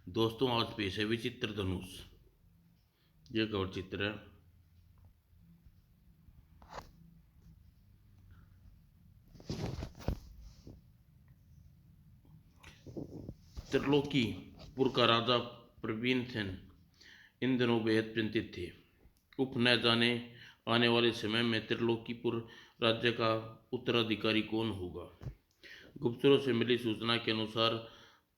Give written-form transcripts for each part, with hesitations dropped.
दोस्तों आज पेश है विचित्र धनुष। ये कवर चित्र है। त्रिलोकीपुर का राजा प्रवीण सेन इन दिनों बेहद चिंतित थे। न जाने आने वाले समय में त्रिलोकीपुर राज्य का उत्तराधिकारी कौन होगा। गुप्तचरों से मिली सूचना के अनुसार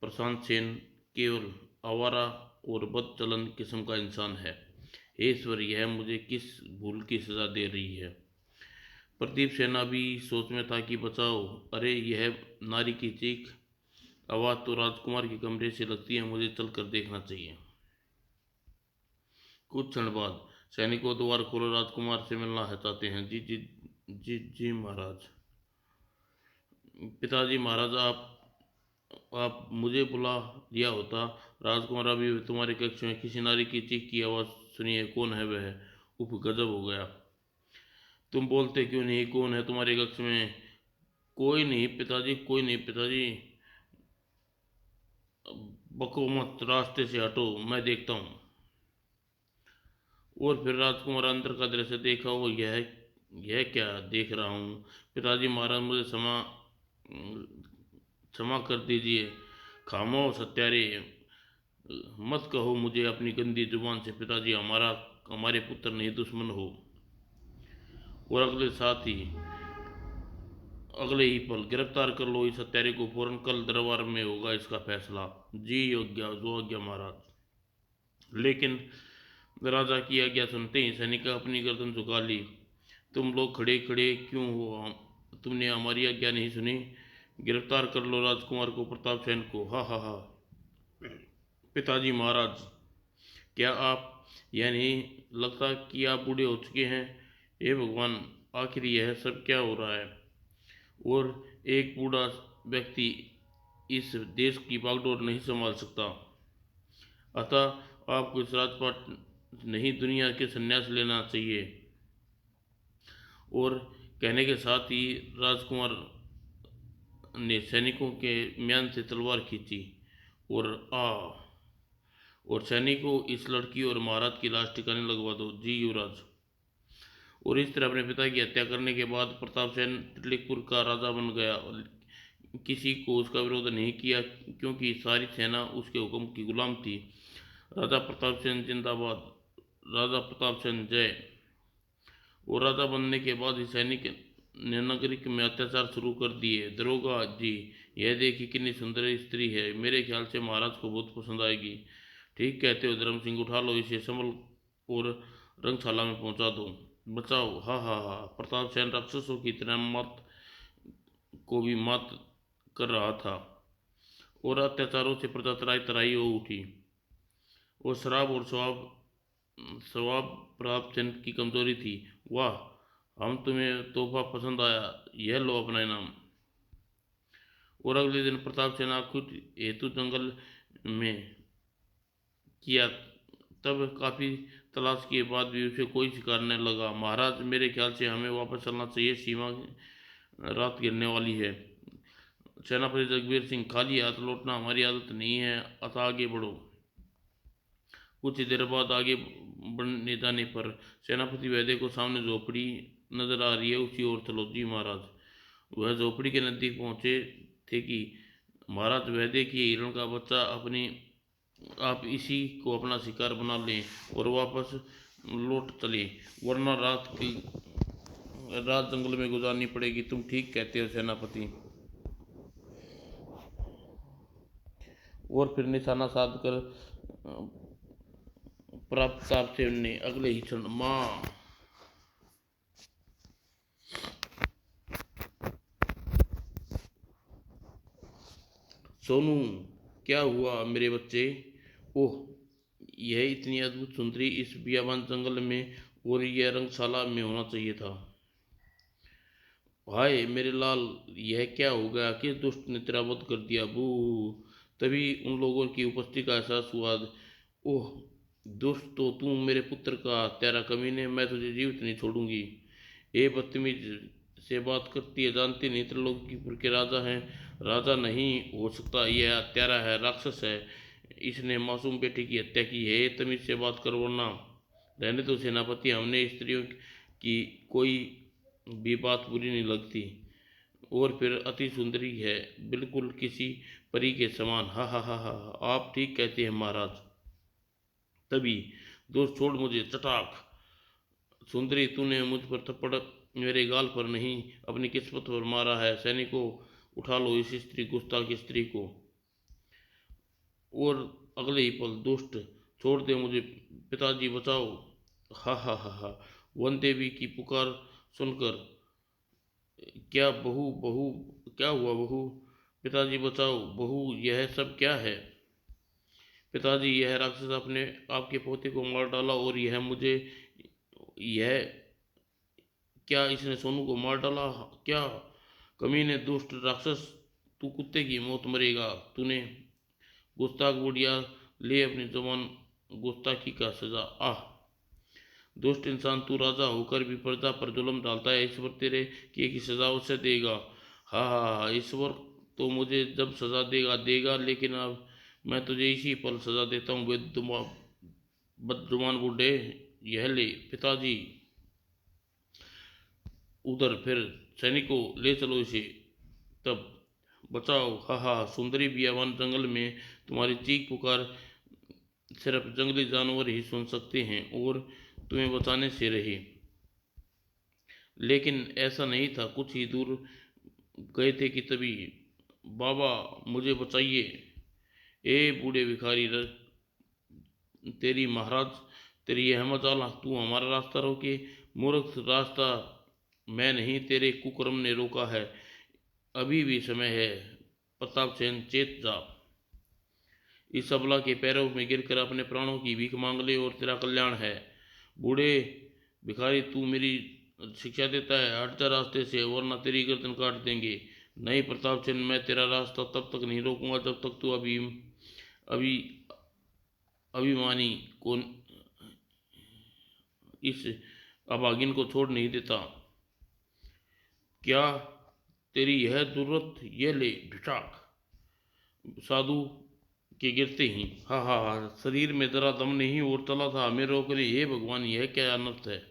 प्रशांत सेन केवल आवारा और बदचलन किस्म का इंसान है। हे ईश्वर, यह मुझे किस भूल की सजा दे रही है। प्रदीप सेना भी सोच में था कि बचाओ। अरे यह नारी की चीख आवाज तो राजकुमार के कमरे से लगती है, मुझे चलकर देखना चाहिए। कुछ क्षण बाद सैनिकों द्वार खोलो, राजकुमार से मिलना है चाहते हैं। जी जी जी जी महाराज। पिताजी महाराज, आप मुझे बुला दिया होता। राजकुमार, अभी तुम्हारे कक्ष में किसी नारी की चीख की आवाज सुनी है। कौन है वह? उफ, गजब हो गया। तुम बोलते क्यों नहीं? कौन है तुम्हारे कक्ष में? कोई नहीं पिताजी, कोई नहीं पिताजी। बको मत, रास्ते से हटो, मैं देखता हूँ। और फिर राजकुमार अंदर का दृश्य देखा। वो यह क्या देख रहा हूँ? पिताजी महाराज, मुझे क्षमा कर दीजिए। खामोश हत्यारे, मत कहो मुझे अपनी गंदी जुबान से। पिताजी, हमारे पुत्र नहीं दुश्मन हो। और अगले ही पल गिरफ्तार कर लो इस हत्यारे को फौरन। कल दरबार में होगा इसका फैसला। जी योग्य, जो आज्ञा महाराज। लेकिन राजा की आज्ञा सुनते ही सैनिक अपनी गर्दन झुका ली। तुम लोग खड़े खड़े क्यों हो? तुमने हमारी आज्ञा नहीं सुनी? गिरफ्तार कर लो राजकुमार को, प्रताप सेन को। हा हा हा। पिताजी महाराज, क्या आप यह नहीं लगता कि आप बूढ़े हो चुके हैं? हे भगवान, आखिर यह सब क्या हो रहा है? और एक बूढ़ा व्यक्ति इस देश की बागडोर नहीं संभाल सकता। अतः आपको इस राजपाट नहीं, दुनिया के संन्यास लेना चाहिए। और कहने के साथ ही राजकुमार ने सैनिकों के म्यान से तलवार खींची और और सैनिकों, इस लड़की और महाराज की लाश ठिकाने लगवा दो। जी युवराज। और इस तरह अपने पिता की हत्या करने के बाद प्रताप सेन त्रिलोकपुर का राजा बन गया। किसी को उसका विरोध नहीं किया, क्योंकि सारी सेना उसके हुक्म की गुलाम थी। राजा प्रताप सेन जिंदाबाद। राजा प्रताप सेन जय। और राजा बनने के बाद ही सैनिक ने नगरी में अत्याचार शुरू कर दिए। दरोगा जी, यह देखिए कितनी सुंदर स्त्री है। मेरे ख्याल से महाराज को बहुत पसंद आएगी। ठीक कहते हो धर्म सिंह, उठा लो इसे, संभल और रंगशाला में पहुंचा दो। बचाओ। हा हा हा। प्रताप सेन राक्षसों की तरह मत को भी मात कर रहा था और अत्याचारों से प्रजा तराई तराई हो उठी। और शराब और स्वभाव प्राप्त चंद की कमजोरी थी। वाह, हम तुम्हें तोहफा पसंद आया, यह लो अपना इनाम। और अगले दिन प्रताप सेना खुद हेतु जंगल में किया। तब काफी तलाश के बाद भी उसे कोई शिकार न लगा। महाराज, मेरे ख्याल से हमें वापस चलना चाहिए, सीमा रात गिरने वाली है। सेनापति जगबीर सिंह, खाली हाथ लौटना हमारी आदत नहीं है, अतः आगे बढ़ो। कुछ देर बाद आगे बढ़ने जाने पर सेनापति वैद्य को सामने झोपड़ी नजर आ रही है, उसी ओर चलो। जी महाराज। वह झोपड़ी के नजदीक पहुंचे थे कि महाराज, वैद्य की हिरण का बच्चा आप इसी को अपना शिकार बना लें और वापस लौट चले, वरना रात जंगल में गुजारनी पड़ेगी। तुम ठीक कहते हो सेनापति। और फिर निशाना साध कर प्रताप सेन ने अगले ही क्षण मां। सोनू, क्या हुआ मेरे बच्चे? ओह, यह इतनी अद्भुत सुंदरी इस बियाबान जंगल में, और यह रंगशाला में होना चाहिए था। हाय मेरे लाल, यह क्या हो गया? किस दुष्ट ने तेरा वध कर दिया? बू। तभी उन लोगों की उपस्थिति का एहसास हुआ। ओह दुष्ट, तो तू मेरे पुत्र का तेरा कमीने, मैं तुझे जीवित नहीं छोड़ूंगी। ए बदतमीज से बात करती है, जानती नहीं त्रिलोकीपुर के राजा हैं? राजा नहीं हो सकता, यह हत्यारा है, राक्षस है। इसने मासूम बेटे की हत्या की है। तमीज से बात कर वरना रहने दो सेनापति, हमने स्त्रियों की कोई भी बात बुरी नहीं लगती। और फिर अति सुंदरी है, बिल्कुल किसी परी के समान। हा हा हा हा, आप ठीक कहते हैं महाराज। तभी दोस्त छोड़ मुझे चटाक। सुंदरी, तूने मुझ पर थप्पड़ मेरे गाल पर नहीं, अपनी किस्मत पर मारा है। सैनिकों, उठा लो इस स्त्री, गुस्ताख स्त्री को। और अगले ही पल, दुष्ट, छोड़ दे मुझे, पिताजी बचाओ। हा हा हा हा, वन देवी की पुकार सुनकर, क्या बहू, बहू, क्या हुआ बहू? पिताजी बचाओ, बहू, यह सब क्या है? पिताजी, यह राक्षस अपने आपके पोते को मार डाला, और यह क्या इसने सोनू को मार डाला? क्या कमीने, दुष्ट राक्षस, तू कुत्ते की मौत मरेगा। तूने गुस्ताख बुढ़िया, ले अपनी जुबान गुस्ताखी का सजा। आह, दुष्ट इंसान, तू राजा होकर भी प्रजा पर जुल्म डालता है। ईश्वर तेरे किए की सजा उसे देगा। हाँ हाँ हाँ, ईश्वर तो मुझे जब सजा देगा देगा, लेकिन अब मैं तुझे इसी पल सजा देता हूँ बदजुबान बूढ़े। यह ले पिताजी। उधर फिर सैनिकों, ले चलो इसे। तब, बचाओ। हा हा, सुंदरी बियावान जंगल में तुम्हारी चीख पुकार सिर्फ जंगली जानवर ही सुन सकते हैं, और तुम्हें बचाने से रही। लेकिन ऐसा नहीं था। कुछ ही दूर गए थे कि तभी, बाबा मुझे बचाइए। ए बूढ़े भिखारी, तेरी महाराज, तेरी यह मजाल, तू हमारा रास्ता रोके। मूर्ख, रास्ता मैं नहीं, तेरे कुकर्म ने रोका है। अभी भी समय है। प्रताप सेन, चेत जा। इस अबला के पैरों में गिरकर अपने प्राणों की भीख मांग ले, और तेरा कल्याण है। बूढ़े भिखारी, तू मेरी शिक्षा देता है, हट जा रास्ते से, वरना तेरी गर्दन काट देंगे। नहीं प्रताप चंद, मैं तेरा रास्ता तब तक नहीं रोकूंगा जब तक तू अभी अभिमानी को, इस अभागिन को छोड़ नहीं देता। क्या तेरी यह जरूरत? ये ले ढिठाक। साधु के गिरते ही, हा हा हा, शरीर में जरा दम नहीं और चला था, हमें रोक रहे। हे भगवान, यह क्या अनर्थ है?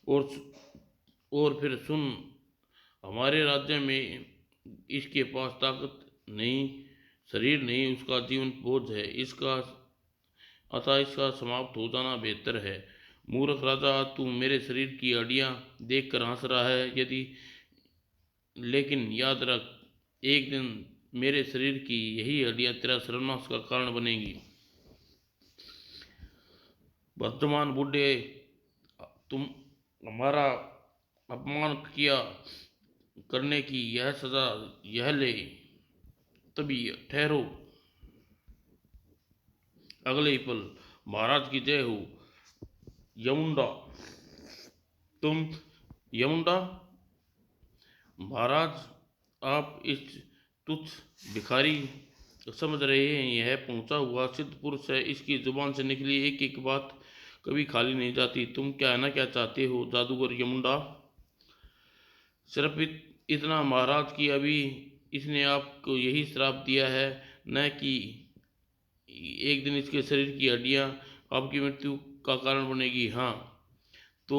और और फिर सुन, हमारे राज्य में इसके पास ताकत नहीं, शरीर नहीं, उसका जीवन बोझ है। अतः इसका समाप्त हो जाना बेहतर है। मूर्ख राजा, तू मेरे शरीर की हड्डियां देख कर हंस रहा है, यदि लेकिन याद रख, एक दिन मेरे शरीर की यही हड्डियां तेरा सर्वनाश का कारण बनेगी। वर्तमान बूढ़े, तुम हमारा अपमान किया, करने की यह सजा, यह ले। तभी ठहरो। अगले ही पल, महाराज की जय हो। यमुंडा, तुम यमुंडा, महाराज, आप इस तुच्छ भिखारी समझ रहे हैं, यह पहुंचा हुआ सिद्ध पुरुष है। इसकी जुबान से निकली एक एक बात कभी खाली नहीं जाती। तुम कहना क्या चाहते हो जादूगर यमुंडा? सिर्फ इतना महाराज, कि अभी इसने आपको यही श्राप दिया है, न कि एक दिन इसके शरीर की हड्डियां आपकी मृत्यु का कारण बनेगी। हाँ, तो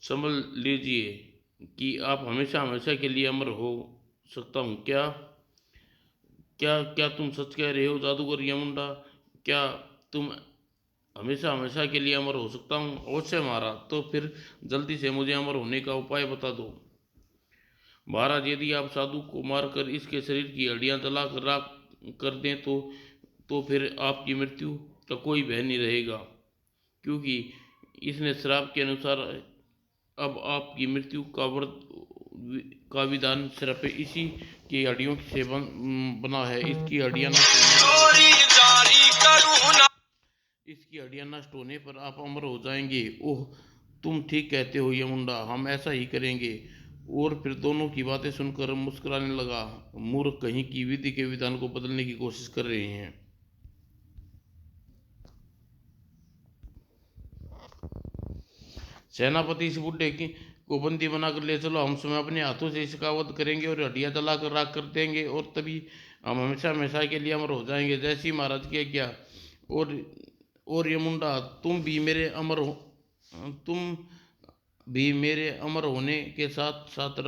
समझ लीजिए कि आप हमेशा हमेशा के लिए अमर हो सकता हूँ। क्या क्या क्या तुम सच कह रहे हो जादूगर यमुंडा? क्या तुम हमेशा हमेशा के लिए अमर हो सकता हूँ? अवश्य महाराज। तो फिर जल्दी से मुझे अमर होने का उपाय बता दो। महाराज, यदि आप साधु को मारकर इसके शरीर की हड्डियां जला कर राख कर दें, तो फिर आपकी मृत्यु का कोई भय नहीं रहेगा, क्योंकि इसने श्राप के अनुसार अब आपकी मृत्यु का विधान सिर्फ इसी की हड्डियों से बना है। इसकी हड्डियां नष्ट होने पर आप अमर हो जाएंगे। ओह, तुम ठीक कहते हो यमुंडा, हम ऐसा ही करेंगे। और फिर दोनों की बातें सुनकर मुस्कुराने लगा। मूर्ख कहीं की, विधि के विधान को बदलने की कोशिश कर रहे हैं। सेनापति इस बुढ़े को बंदी बनाकर ले चलो, हम स्वयं अपने हाथों से इसका वध करेंगे और हड्डियाँ जलाकर राख कर देंगे, और तभी हम हमेशा हमेशा के लिए अमर हो जाएंगे, जैसे ही महाराज की आज्ञा। और ये मुंडा, तुम भी मेरे अमर होने के साथ साथ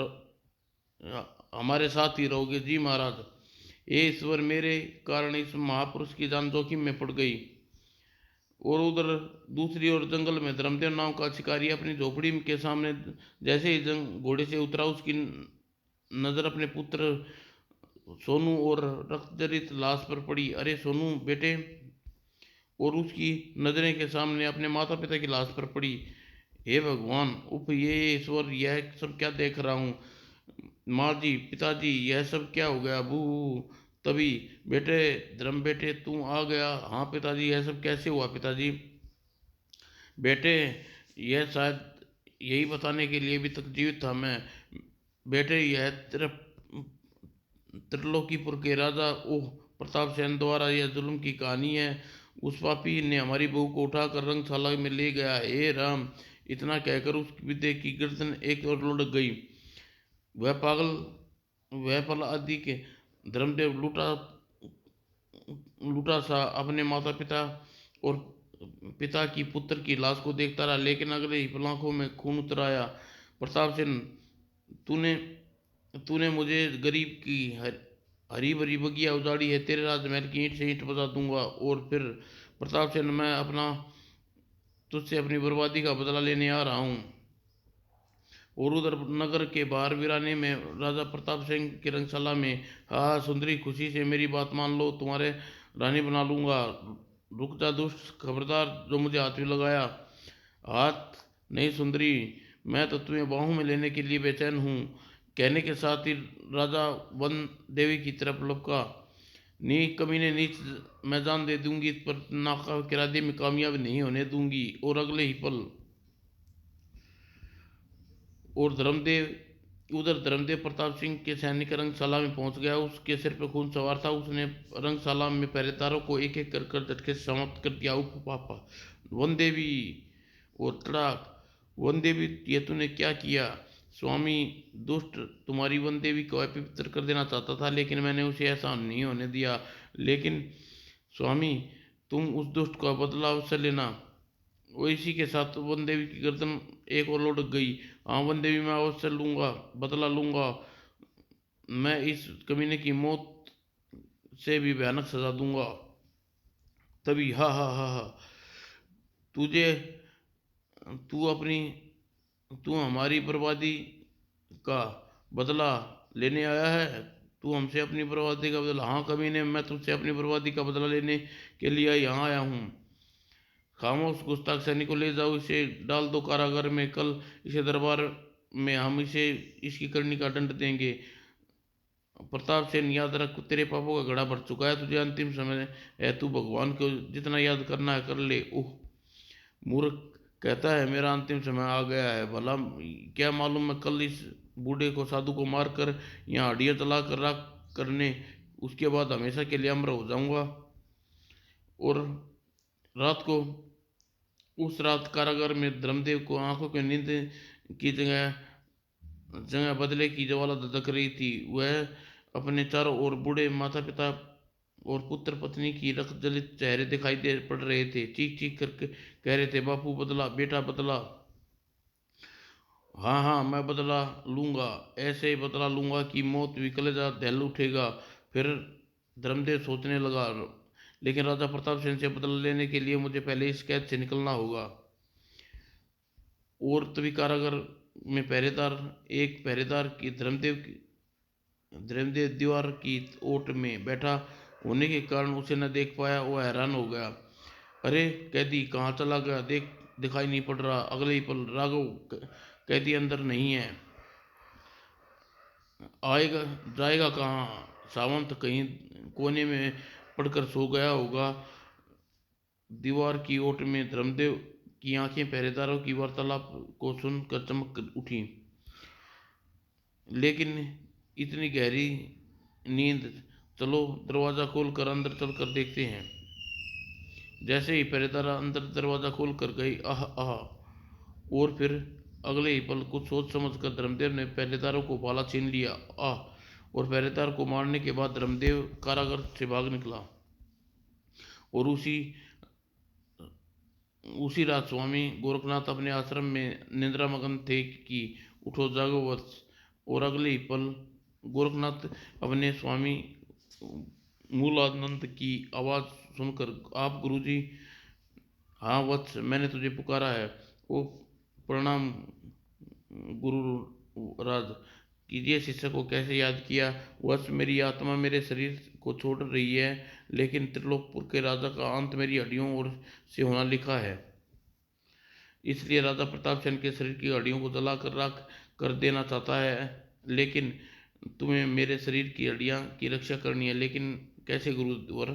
हमारे साथ ही रहोगे जी महाराज। ये ईश्वर, मेरे कारण इस महापुरुष की जान जोखिम में पड़ गई। और उधर दूसरी ओर जंगल में धर्मदेव नाम का शिकारी अपनी झोपड़ी के सामने जैसे ही जंग घोड़े से उतरा, उसकी नजर अपने पुत्र सोनू और रक्तजरित लाश पर पड़ी। अरे सोनू बेटे! और उसकी नजरें के सामने अपने माता पिता की लाश पर पड़ी। हे भगवान! उफ, ये ईश्वर, यह सब क्या देख रहा हूँ? माँ जी, पिताजी, यह सब क्या हो गया? बू! तभी, बेटे, धर्म बेटे, तू आ गया? हाँ पिताजी, यह सब कैसे हुआ पिताजी? बेटे, यह शायद यही बताने के लिए भी तक जीवित था मैं। बेटे, यह त्रिलोकीपुर के राजा ओह प्रताप सेन द्वारा यह जुल्म की कहानी है। उस पापी ने हमारी बहू को उठाकर रंगशाला में ले गया। हे राम! इतना कहकर उस विधे की गर्दन एक और लुढ़क गई। वह पल आदि के धर्मदेव लूटा सा अपने माता पिता और पिता की पुत्र की लाश को देखता रहा, लेकिन अगले ही पल आंखों में खून उतर आया। प्रताप सिंह, तूने तूने मुझे गरीब की हरी भरी बगिया उजाड़ी है, तेरे राजमहल की ईंट से ईंट बजा दूंगा। और फिर प्रताप सिंह, मैं तुझसे अपनी बर्बादी का बदला लेने आ रहा हूँ। और उधर नगर के बाहर वीराने में राजा प्रताप सिंह की रंगशाला में, हाँ सुंदरी, खुशी से मेरी बात मान लो, तुम्हारे रानी बना लूंगा। रुक जा दुष्ट, खबरदार जो मुझे हाथ भी लगाया। हाथ नहीं सुंदरी, मैं तो तुम्हें बाहों में लेने के लिए बेचैन हूँ। कहने के साथ ही राजा वन देवी की तरफ लपका। नी कमीने नीच, मैं जान दे दूंगी, पर नाका के इरादे में कामयाब नहीं होने दूंगी। और अगले ही पल और धर्मदेव प्रताप सिंह के सैनिक रंगशाला में पहुंच गया। उसके सिर पर खून सवार था। उसने रंगशाला में पहरेदारों को एक एक कर झटके से समाप्त कर दिया। उप पापा! वन देवी! और तड़ाक! वन देवी, ये तूने क्या किया? स्वामी, दुष्ट तुम्हारी वन देवी को अपवित्र कर देना चाहता था, लेकिन मैंने उसे ऐसा नहीं होने दिया। लेकिन स्वामी, तुम उस दुष्ट का बदला अवश्य लेना। वो इसी के साथ वन देवी की गर्दन एक और लुढ़क गई। हाँ वन देवी, मैं अवश्य लूंगा, बदला लूंगा। मैं इस कमीने की मौत से भी भयानक सजा दूंगा। तभी, हा हा हा हा, तुझे तू अपनी तू हमारी बर्बादी का बदला लेने आया है? तू हमसे अपनी बर्बादी का बदला? हाँ कमीने, मैं तुझसे अपनी बर्बादी का बदला लेने के लिए यहाँ आया हूँ। खामोश गुस्ताख सैनिक को ले जाओ, इसे डाल दो कारागार में। कल इसे दरबार में हम इसे इसकी करनी का दंड देंगे। प्रताप सेन, याद रख, तेरे पापों का घड़ा भर चुका है, तुझे अंतिम समय है, तू भगवान को जितना याद करना है कर ले। ओह मूर्ख! कहता है मेरा अंतिम समय आ गया है। भला क्या मालूम, मैं कल इस बूढ़े को, साधु को मार कर यहाँ हड्डियाँ जला कर राख करने, उसके बाद हमेशा के लिए अमर हो जाऊंगा। और रात को उस रात कारागार में धर्मदेव को आंखों की नींद की जगह जगह बदले की ज्वाला धधक रही थी। वह अपने चारों ओर बूढ़े माता पिता और पुत्र पत्नी की रक्त जलित चेहरे दिखाई दे पड़ रहे थे। चीख चीख करके कह रहे थे, बापू बदला, बेटा बदला। हाँ हाँ, मैं बदला लूंगा, ऐसे ही बदला लूंगा कि मौत भी कलेजा दहल उठेगा। फिर धर्मदेव सोचने लगा, लेकिन राजा प्रताप सिंह से बदला लेने के लिए मुझे पहले इस कैद से निकलना होगा। और तभी कारागार में एक पहरेदार की धर्मदेव दीवार की ओट में बैठा होने के कारण उसे न देख पाया। वह हैरान हो गया। अरे कैदी कहाँ चला गया? दिखाई नहीं पड़ रहा। अगले ही पल, राघव, कैदी अंदर नहीं है। आएगा जाएगा कहाँ? सावंत कहीं कोने में पड़कर सो गया होगा। दीवार की ओट में धर्मदेव की आंखें पहरेदारों की वार्तालाप को सुनकर चमक उठी। लेकिन इतनी गहरी नींद, चलो दरवाज़ा खोलकर अंदर चलकर देखते हैं। जैसे ही पहरेदार अंदर दरवाज़ा खोल कर गई, आह आह! और फिर अगले ही पल कुछ सोच समझ कर धर्मदेव ने पहरेदारों को भाला छीन लिया। और पहरेदार को मारने के बाद धर्मदेव कारागार से भाग निकला। और उसी उसी रात स्वामी गोरखनाथ अपने आश्रम में निद्रामग्न थे कि उठो जागो वत्स। और अगले ही पल गोरखनाथ अपने स्वामी मूलानंद की आवाज़ सुनकर, आप गुरुजी। हाँ वत्स, मैंने तुझे पुकारा है। ओ प्रणाम गुरु राज। कीजिए, शिष्य को कैसे याद किया। वत्स, मेरी आत्मा मेरे शरीर को छोड़ रही है, लेकिन त्रिलोकपुर के राजा का अंत मेरी हड्डियों और से होना लिखा है। इसलिए राजा प्रताप सेन के शरीर की हड्डियों को जला कर राख कर देना चाहता है, लेकिन तुम्हें मेरे शरीर की हड्डियां की रक्षा करनी है। लेकिन कैसे गुरुवर।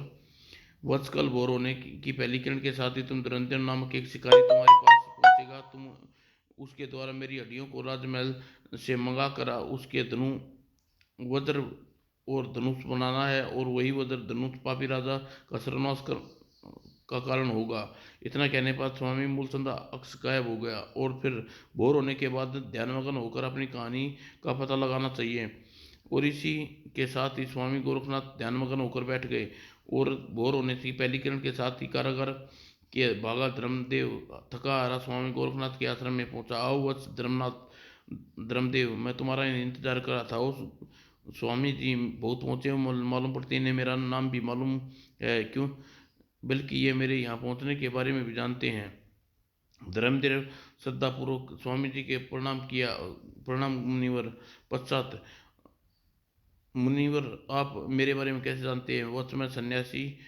वत्स, कल भोर होने की पहली किरण के साथ ही तुम दुरंधर नामक एक शिकारी तुम्हारे पास पहुंचेगा। तुम उसके द्वारा मेरी हड्डियों को राजमहल से मंगा कर उसके धनु वज्र और धनुष बनाना है, और वही वज्र धनुष पापी राजा का सर्वनाश का कारण होगा। इतना कहने पर स्वामी मूलचंद अक्स गायब हो गया। और फिर भोर होने के बाद ध्यानमग्न होकर अपनी कहानी का पता लगाना चाहिए। और इसी के साथ ही स्वामी गोरखनाथ ध्यानमग्न होकर बैठ गए। और भोर होने की पहली किरण के साथ ही कारागार के भागा धर्मदेव थका हारा स्वामी गोरखनाथ के आश्रम में पहुंचा। आओ वत्स धर्मदेव, मैं तुम्हारा इंतजार कर रहा था। उस स्वामी जी, बहुत पहुँचे हो मालूम पड़ती है, इन्हें मेरा नाम भी मालूम है, क्यों बल्कि ये मेरे यहाँ पहुँचने के बारे में भी जानते हैं। धर्मदेव श्रद्धापूर्वक स्वामी जी के प्रणाम किया। प्रणाम मुनिवर। पश्चात, मुनिवर, आप मेरे बारे में कैसे जानते हैं। वत्स, मैं सन्यासी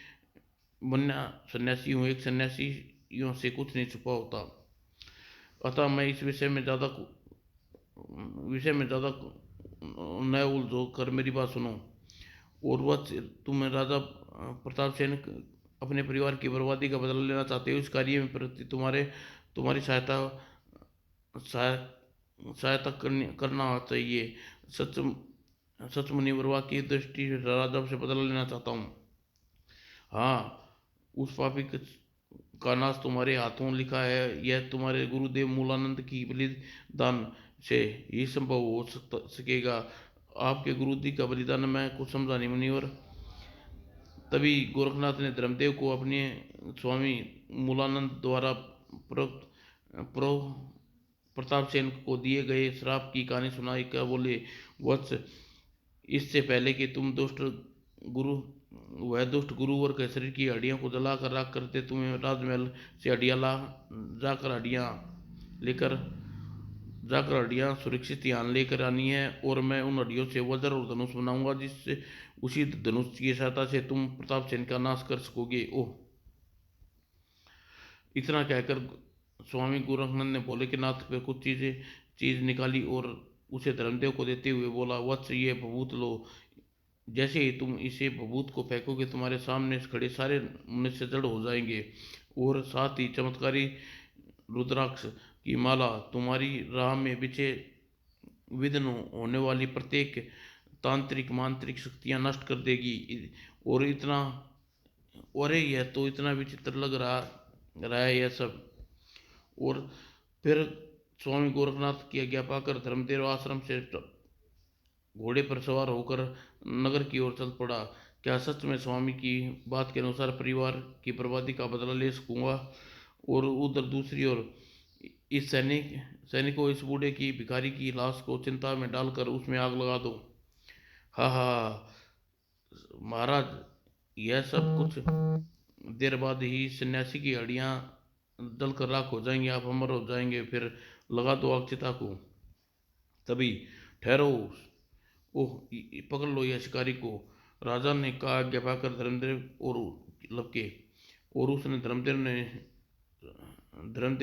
हूँ। एक सन्यासियों से कुछ नहीं छुपा होता। अतः मैं इस विषय में ज़्यादा न उलझो कर मेरी बात सुनो। और वत्स, तुम राजा प्रताप सेन अपने परिवार की बर्बादी का बदला लेना चाहते हो। इस कार्य में प्रति तुम्हारी सहायता करना चाहिए। सच सच मुनिवरवा की दृष्टि से राजा से बदला लेना चाहता हूँ। हाँ, उस पापी का नाश तुम्हारे हाथों लिखा है। यह तुम्हारे गुरुदेव मूलानंद की बलिदान से ही संभव हो सकेगा। आपके गुरुजी का बलिदान मैं कुछ समझा नहीं मुनिवर। तभी गोरखनाथ ने धर्मदेव को अपने स्वामी मूलानंद द्वारा प्रताप सेन को दिए गए श्राप की कहानी सुनाई। क्या बोले। वत्स, इससे पहले कि तुम गुरु दुष्ट गुरुवर के शरीर की हड्डियों को जला कर राख करते, तुम्हें राजमहल से हड्डियाँ ला जाकर हड्डियाँ लेकर जाकर हड्डियाँ सुरक्षित यहाँ लेकर आनी है। और मैं उन हड्डियों से वज्र और धनुष बनाऊंगा, जिससे उसी धनुष की सहायता से तुम प्रताप सेन का नाश कर सकोगे। ओह। इतना कहकर स्वामी गोरखनाथ ने भोले के नाथ पे कुछ चीज निकाली और उसे धर्मदेव को देते हुए बोला, वत्स, ये भभूत लो। जैसे ही तुम इसे भभूत को फेंकोगे, तुम्हारे सामने खड़े सारे मनुष्य जड़ हो जाएंगे। और साथ ही चमत्कारी रुद्राक्ष की माला तुम्हारी राह में बिछे विघ्न होने वाली प्रत्येक तांत्रिक मांत्रिक शक्तियां नष्ट कर देगी। और इतना और यह तो इतना विचित्र लग रहा है यह सब। और फिर स्वामी गोरखनाथ की आज्ञा पाकर धर्मदेव आश्रम से घोड़े पर सवार होकर नगर की ओर चल पड़ा। क्या सच में स्वामी की बात के अनुसार परिवार की बर्बादी का बदला ले सकूंगा। और उधर दूसरी ओर इस सैनिकों, इस बूढ़े की भिखारी की लाश को चिंता में डालकर उसमें आग लगा दो। हा हा महाराज, यह सब कुछ देर बाद ही सन्यासी की हड्डियां जलकर राख हो जाएंगी, आप अमर हो जाएंगे। फिर लगा दो आग चिता को। तभी, ठहरो, ओह, पकड़ लो यह शिकारी को। राजा ने कहा। आज्ञा पाकर धर्मदेव और लपके। और उसने धर्मदेव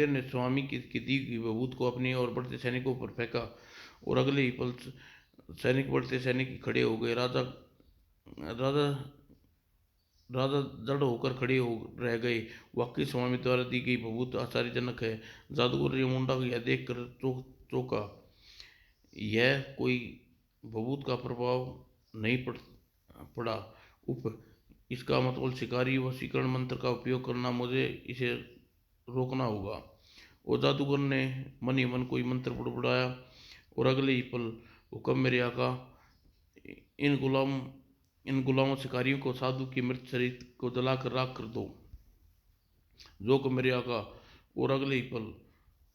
ने स्वामी की दी हुई बबूत को अपनी और बढ़ते सैनिकों पर फेंका। और अगले ही पल बढ़ते सैनिक खड़े हो गए। राजा राजा राजा जड़ होकर खड़े हो रह गए। वाकई स्वामी द्वारा दी गई बबूत आश्चर्यजनक है। जादूगर मुंडा को यह देख कर चौंका। यह कोई बबूत का प्रभाव नहीं पड़ा। उप इसका मतलब शिकारी वशीकरण मंत्र का उपयोग करना, मुझे इसे रोकना होगा। और जादूगर ने मन ही मन कोई मंत्र बुड़बुड़ाया और अगले ही पल हुक्म मेरे आका, इन गुलाम इन गुलामों शिकारियों को साधु की मृत शरीर को जलाकर राख कर दो। जो को मेरे आका। और अगले ही पल,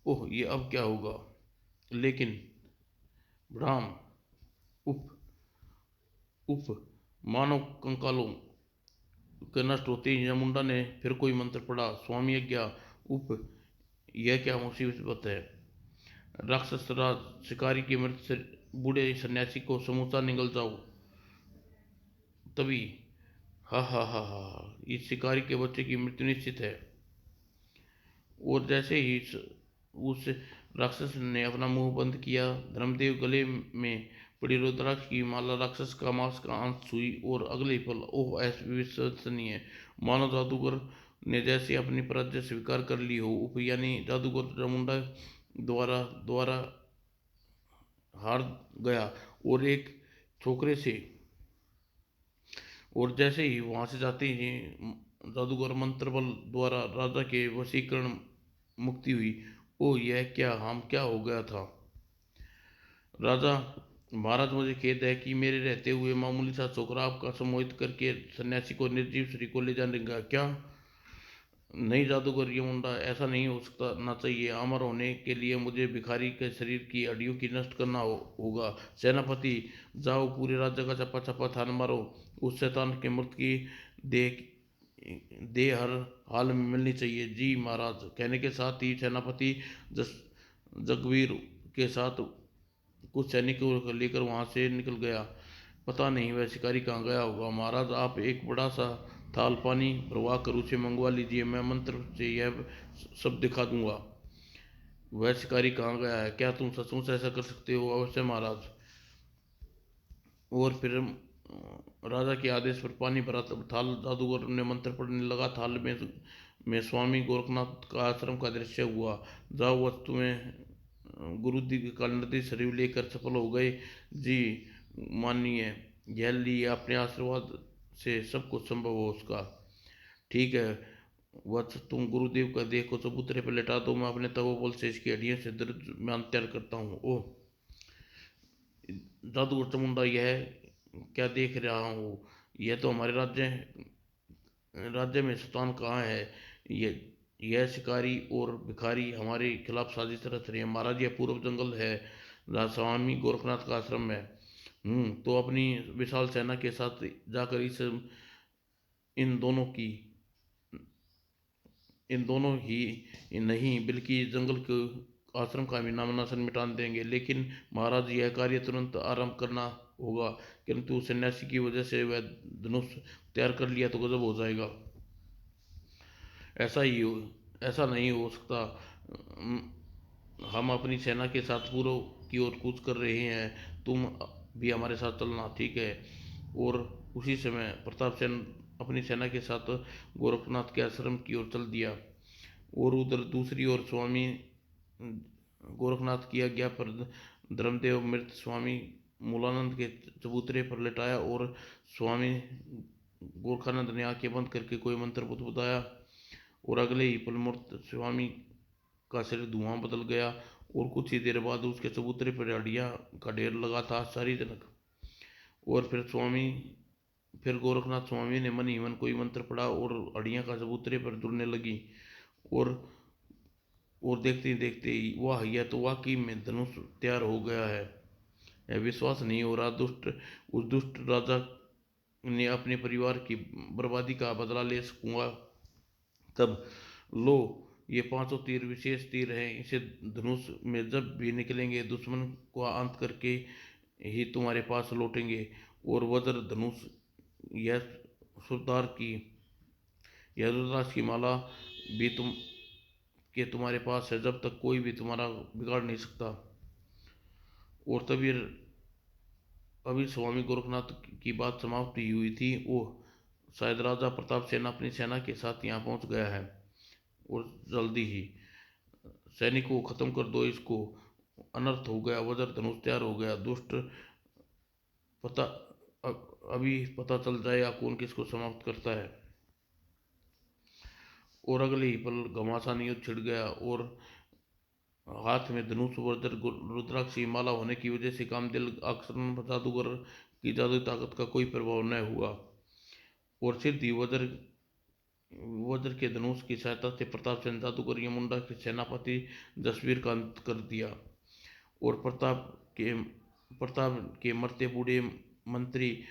ओह ये अब क्या होगा। लेकिन ब्राह्म उप उप मानव कंकालों के नष्ट होते ही यमुंडा ने फिर कोई मंत्र पढ़ा, स्वामी यज्ञा उप, यह क्या मुसीबत है। राक्षस राज शिकारी की मृत बूढ़े सन्यासी को समूचा निगल जाओ। तभी हा हा हा हा, इस शिकारी के बच्चे की मृत्यु निश्चित है। और जैसे ही उस राक्षस ने अपना मुंह बंद किया, धर्मदेव गले में पड़ी रुद्राक्ष की माला राक्षस का मांस का अंश हुई और अगले पल, ओह अविश्वसनीय, मानो जादूगर ने जैसे अपनी पराजय स्वीकार कर ली हो। उप यानी जादूगर चामुंडा द्वारा द्वारा हार गया और एक छोकरे से, और जैसे ही वहां से जाते ही जादूगर मंत्र बल द्वारा राजा के वशीकरण मुक्ति हुई। ओ यह क्या, हम क्या हो गया था। राजा, महाराज मुझे खेद है कि मेरे रहते हुए मामूली सा छोकरा आपका सम्मोहित करके सन्यासी को निर्जीव शरीर को ले जाने का क्या। नहीं जादूगर ये मुंडा, ऐसा नहीं हो सकता ना चाहिए। अमर होने के लिए मुझे भिखारी के शरीर की हड्डियों की नष्ट करना होगा। सेनापति जाओ, पूरे राज्य का चप्पा चप्पा थान मारो। उस शैतान के मूर्त की देह देह हर हाल में मिलनी चाहिए। जी महाराज। कहने के साथ ही सेनापति जस जगवीर के साथ कुछ सैनिकों को लेकर वहां से निकल गया। पता नहीं वह शिकारी कहाँ गया होगा। महाराज आप एक बड़ा सा थाल पानी भरवा कर उसे मंगवा लीजिए, मैं मंत्र से यह सब दिखा दूंगा। वह शिकारी कहाँ गया है, क्या तुम सचमुच ऐसा कर सकते हो। अवश्य महाराज। और फिर राजा के आदेश पर पानी भरा तब थाल जादूगर ने मंत्र पढ़ने लगा। थाल में स्वामी गोरखनाथ का आश्रम का दृश्य हुआ। जाओ वह तुम्हें गुरुदेव का नदी शरीर लेकर सफल हो गए। जी मानिए, यह लिए अपने आशीर्वाद से सब कुछ संभव हो उसका। ठीक है वत्स, तुम गुरुदेव का देह को चबूतरे पर लेटा दो, मैं अपने तपोबल से इसकी हड्डियों से दर्द में तैयार करता हूँ। ओह जादूगर चामुंडा, यह क्या देख रहा हूँ। यह तो हमारे राज्य में शैतान कहाँ है। यह शिकारी और भिखारी हमारे खिलाफ साजिश रच रहे हैं। महाराज यह पूर्व जंगल है, स्वामी गोरखनाथ का आश्रम है। तो अपनी विशाल सेना के साथ जाकर इन दोनों की इन दोनों ही नहीं बल्कि जंगल के आश्रम का भी नामनाशन मिटा देंगे। लेकिन महाराज यह कार्य तुरंत आरंभ करना होगा, किंतु सन्यासी की वजह से वह धनुष तैयार कर लिया तो गजब हो जाएगा। ऐसा ही हो ऐसा नहीं हो सकता। हम अपनी सेना के साथ पूर्व की ओर कूच कर रहे हैं, तुम भी हमारे साथ चलना, ठीक है। और उसी समय प्रताप सेन अपनी सेना के साथ गोरखनाथ के आश्रम की ओर चल दिया। और उधर दूसरी ओर स्वामी गोरखनाथ की आज्ञा पर धर्मदेव मृत स्वामी मूलानंद के चबूतरे पर लेटाया और स्वामी गोरखानंद ने आंखें बंद करके कोई मंत्र बुदबुदाया और अगले ही पल मूर्त स्वामी का शरीर धुआं बदल गया और कुछ ही देर बाद उसके चबूतरे पर हड्डियां का ढेर लगा था आश्चर्यजनक। और फिर गोरखनाथ स्वामी ने मन ही मन कोई मंत्र पढ़ा और हड्डियां का चबूतरे पर जुड़ने लगी। और देखते ही देखते ही वाह, यह तो वाकई में धनुष तैयार हो गया है। यह विश्वास नहीं हो रहा। उस दुष्ट राजा ने अपने परिवार की बर्बादी का बदला ले सकूंगा। तब लो, ये पांचों तीर विशेष तीर हैं, इसे धनुष में जब भी निकलेंगे दुश्मन को अंत करके ही तुम्हारे पास लौटेंगे। और वज्र धनुष यह सुरदार की यह रुद्राक्ष की माला भी तुम्हारे पास है, जब तक कोई भी तुम्हारा बिगाड़ नहीं सकता। और तभी अभी स्वामी गोरखनाथ की बात समाप्त ही हुई थी। ओह शायद राजा प्रताप सेन अपनी सेना के साथ यहाँ पहुँच गया है और जल्दी ही। सैनिकों को खत्म कर दो इसको, अनर्थ हो गया। वज्र धनुष तैयार हो गया। दुष्ट पता अभी पता चल जाएगा कौन किसको समाप्त करता है। और अगले ही पल घमासान युद्ध छिड़ गया और हाथ में धनुष वज्र रुद्राक्ष की माला होने की वजह से कामदेव आक्रमण जादूगर की जादुई ताकत का कोई प्रभाव न हुआ। और सिद्धि वज्र वज्र के धनुष की सहायता से प्रताप चंद जादूगर यमुंडा के सेनापति जसवीर का अंत कर दिया। और प्रताप के मरते बूढ़े मंत्री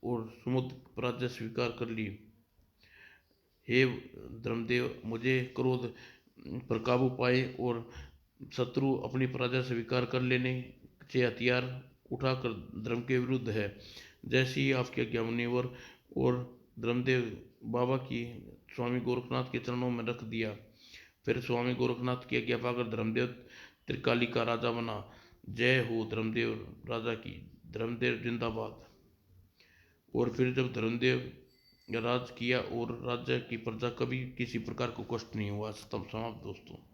और सुमुद्र राज्य स्वीकार कर ली। हे धर्मदेव, मुझे क्रोध पर काबू पाए और शत्रु अपनी पराजय स्वीकार कर लेने से हथियार उठाकर धर्म के विरुद्ध है। जैसे ही आपके आज्ञा मुनिवर। और धर्मदेव बाबा की स्वामी गोरखनाथ के चरणों में रख दिया। फिर स्वामी गोरखनाथ की आज्ञा पाकर धर्मदेव त्रिकाली का राजा बना। जय हो धर्मदेव राजा की। धर्मदेव जिंदाबाद। और फिर जब धर्मदेव राज किया और राज्य की प्रजा कभी किसी प्रकार को कष्ट नहीं हुआ। समाप्त दोस्तों।